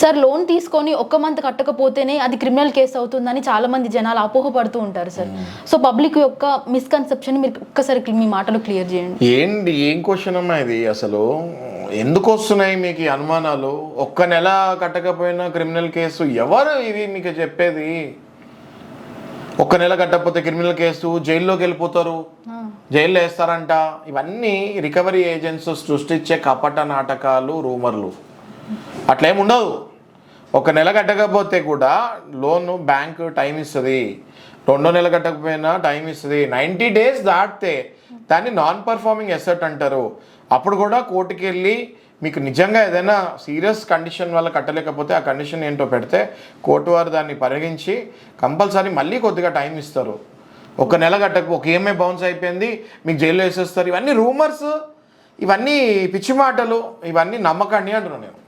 Sir loan తీసుకొని ఒక్క month కట్టకపోతేనే అది క్రిమినల్ కేసు అవుతుందని చాలా మంది జనాలు అపోహపడుతూ ఉంటారు సార్. సో పబ్లిక్ యొక్క మిస్కన్సెప్షన్ మీరు ఒక్కసారి మీ మాటలు క్లియర్ చేయండి. ఏం క్వశ్చన్ అమ్మా ఇది? అసలు ఎందుకు వస్తున్నాయి మీకు ఈ అనుమానాలు? ఒక్క నెల కట్టకపోయినా క్రిమినల్ కేసు? ఎవరు ఇవి మీకు చెప్పేది? ఒక్క నెల కట్టకపోతే క్రిమినల్ కేసు, జైల్లోకి వెళ్ళిపోతారు, జైల్లో వేస్తారంట. ఇవన్నీ రికవరీ ఏజెంట్స్ సృష్టించే కపట నాటకాలు, రూమర్లు. అట్లేమి ఉండదు. ఒక నెల కట్టకపోతే కూడా లోన్ బ్యాంకు టైం ఇస్తుంది, 2వ నెల కట్టకపోయినా టైం ఇస్తుంది. 90 days దాటితే దాన్ని నాన్ పర్ఫార్మింగ్ అసెట్ అంటారు. అప్పుడు కూడా కోర్టుకి వెళ్ళి మీకు నిజంగా ఏదైనా సీరియస్ కండిషన్ వల్ల కట్టలేకపోతే ఆ కండిషన్ ఏంటో పెడితే కోర్టు వారు దాన్ని పరిగణించి కంపల్సరీ మళ్ళీ కొద్దిగా టైం ఇస్తారు. ఒక నెల ఒక ఈఎంఐ బౌన్స్ అయిపోయింది మీకు జైల్లో వేసేస్తారు. ఇవన్నీ రూమర్స్, ఇవన్నీ పిచ్చి మాటలు, ఇవన్నీ నమ్మకండి అంటున్నాను నేను.